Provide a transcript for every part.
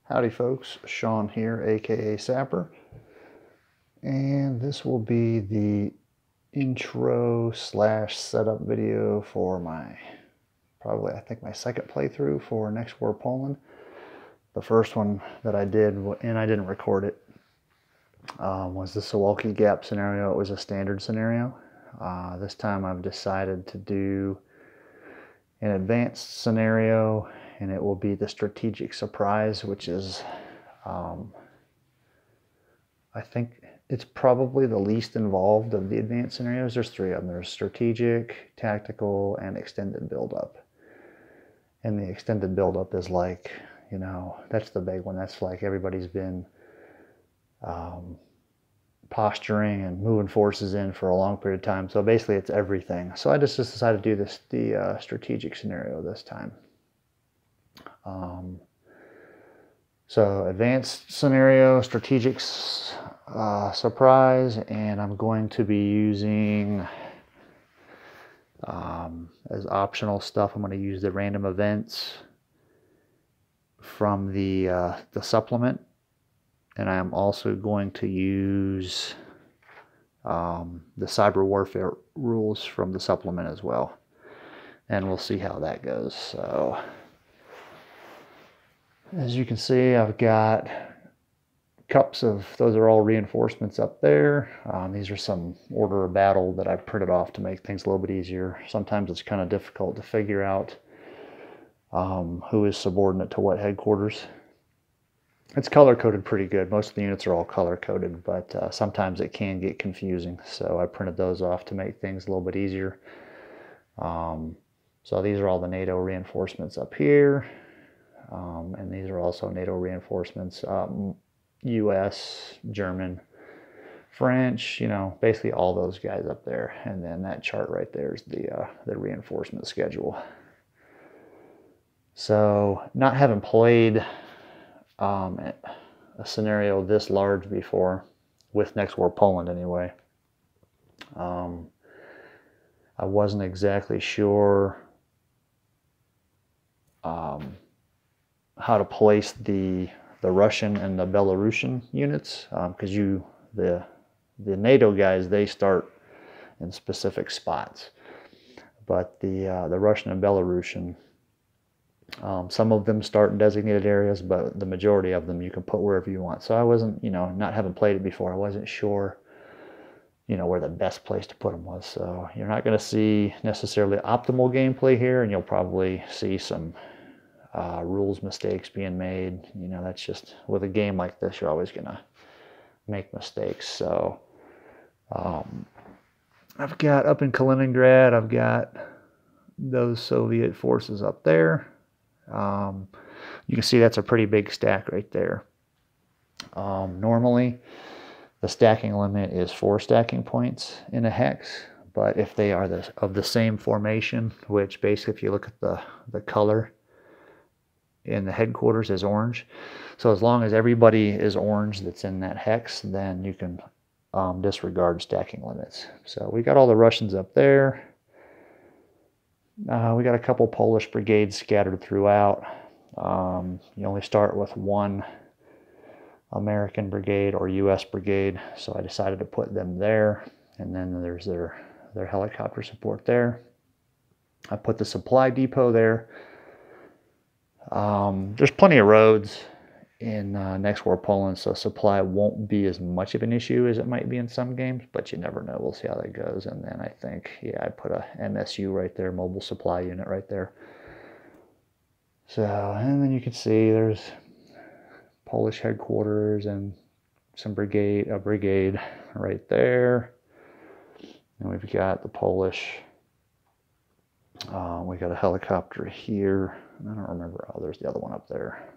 Howdy folks, Sean here, aka Sapper, and this will be the intro slash setup video for my, I think my second playthrough for Next War Poland. The first one that I did, and I didn't record it, was the Suwalki Gap scenario. It was a standard scenario. This time I've decided to do an advanced scenario, and it will be the Strategic Surprise, which is I think it's probably the least involved of the advanced scenarios. There's three of them. There's strategic, tactical, and extended buildup. And the extended buildup is like, you know, that's the big one. That's like everybody's been posturing and moving forces in for a long period of time. So basically it's everything. So I just decided to do the strategic scenario this time. So advanced scenario, strategic surprise, and I'm going to be using as optional stuff. I'm going to use the random events from the supplement, and I'm also going to use the cyber warfare rules from the supplement as well, and we'll see how that goes. So as you can see, I've got cups of, those are all reinforcements up there. These are some order of battle that I've printed off to make things a little bit easier. Sometimes it's kind of difficult to figure out who is subordinate to what headquarters. It's color-coded pretty good. Most of the units are all color-coded, but sometimes it can get confusing. So I printed those off to make things a little bit easier. So these are all the NATO reinforcements up here. And these are also NATO reinforcements, US, German, French, you know, basically all those guys up there. And then that chart right there is the reinforcement schedule. So not having played a scenario this large before, with Next War Poland anyway, I wasn't exactly sure how to place the Russian and the Belarusian units, because the NATO guys, they start in specific spots, but the Russian and Belarusian, some of them start in designated areas, but the majority of them you can put wherever you want. So I wasn't, you know, not having played it before, I wasn't sure, you know, where the best place to put them was. So you're not going to see necessarily optimal gameplay here, and you'll probably see some rules mistakes being made. You know, that's just, with a game like this, you're always gonna make mistakes. So I've got, up in Kaliningrad, I've got those Soviet forces up there. You can see that's a pretty big stack right there. Normally the stacking limit is 4 stacking points in a hex, but if they are of the same formation, which basically if you look at the color in the headquarters is orange. So as long as everybody is orange that's in that hex, then you can disregard stacking limits. So we got all the Russians up there. We got a couple Polish brigades scattered throughout. You only start with one American brigade or US brigade, so I decided to put them there. And then there's their helicopter support there. I put the supply depot there. There's plenty of roads in Next War Poland, so supply won't be as much of an issue as it might be in some games, but you never know. We'll see how that goes. And then I think, yeah, I put a MSU right there, mobile supply unit right there. So, and then you can see there's Polish headquarters and a brigade right there. And we've got the Polish, we got a helicopter here. I don't remember. Oh, there's the other one up there.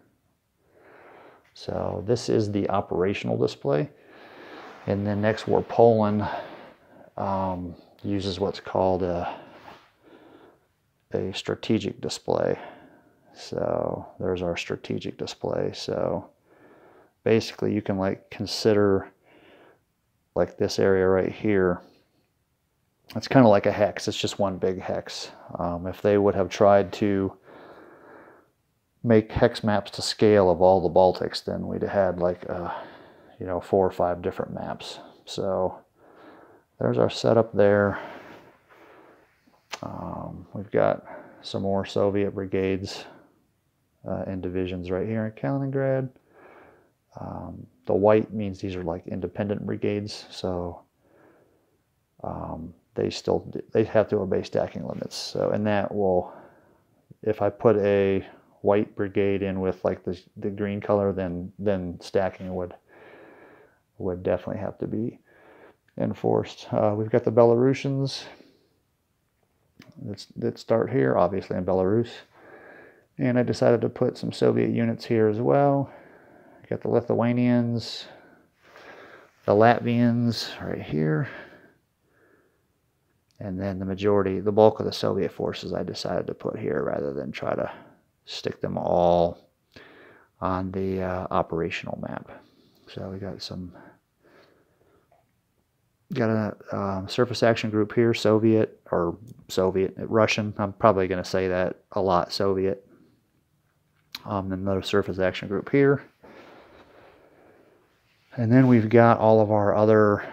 So this is the operational display. And then Next War Poland uses what's called a strategic display. So there's our strategic display. So basically you can like consider like this area right here. It's kind of like a hex. It's just one big hex. If they would have tried to make hex maps to scale of all the Baltics, then we'd have had like, you know, 4 or 5 different maps. So there's our setup there. We've got some more Soviet brigades and divisions right here in Kaliningrad. The white means these are like independent brigades, so they have to obey stacking limits. So, and that will, if I put a white brigade in with like the green color, then stacking would definitely have to be enforced. We've got the Belarusians that start here, obviously in Belarus, and I decided to put some Soviet units here as well. Got the Lithuanians, the Latvians right here, and then the bulk of the Soviet forces I decided to put here rather than try to stick them all on the operational map. So we got a surface action group here, Russian. I'm probably going to say that a lot, Soviet. Another surface action group here. And then we've got all of our other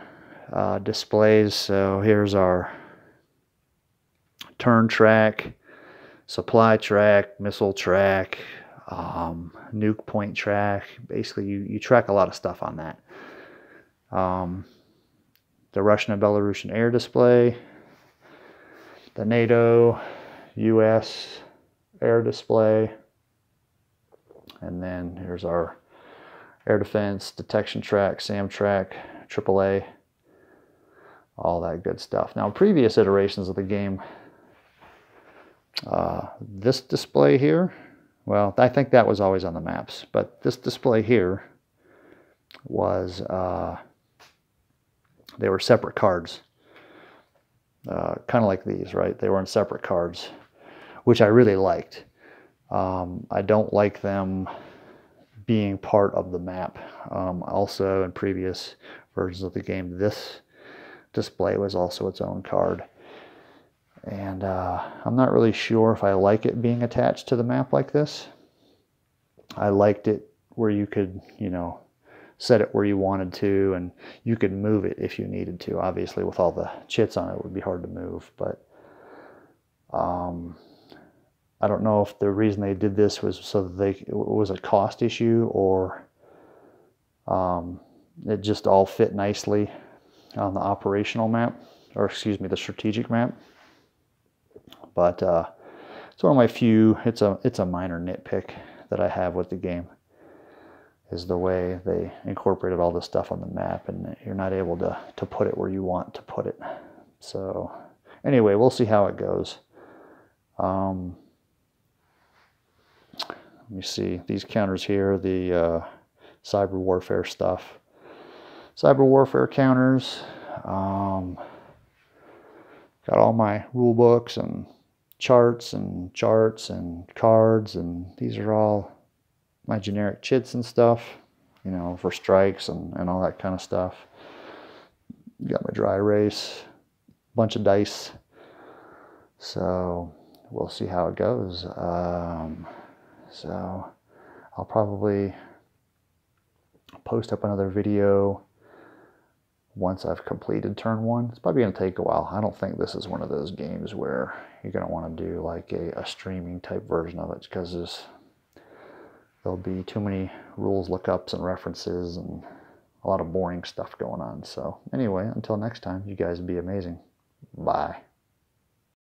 displays. So here's our turn track, supply track, missile track, nuke point track. Basically, you track a lot of stuff on that. The Russian and Belarusian air display, the NATO, US air display, and then here's our air defense, detection track, SAM track, AAA, all that good stuff. Now, previous iterations of the game, this display here, well, I think that was always on the maps, but this display here was, they were separate cards, kind of like these, right? They were in separate cards, which I really liked. I don't like them being part of the map. Also, in previous versions of the game, this display was also its own card. And I'm not really sure if I like it being attached to the map like this. I liked it where you could, you know, set it where you wanted to, and you could move it if you needed to. Obviously, with all the chits on it, it would be hard to move, but I don't know if the reason they did this was so that it was a cost issue, or it just all fit nicely on the operational map, or excuse me, the strategic map. But it's one of my few, it's a minor nitpick that I have with the game, is the way they incorporated all this stuff on the map, and you're not able to put it where you want to put it. So anyway, we'll see how it goes. Let me see, these counters here, the cyber warfare stuff. Cyber warfare counters. Got all my rule books and charts and cards, and these are all my generic chits and stuff, you know, for strikes and all that kind of stuff. Got my dry erase, bunch of dice. So we'll see how it goes. So I'll probably post up another video once I've completed turn 1. It's probably going to take a while. I don't think this is one of those games where you're going to want to do like a streaming type version of it, because there'll be too many rules lookups and references and a lot of boring stuff going on. So anyway, until next time, you guys be amazing. Bye.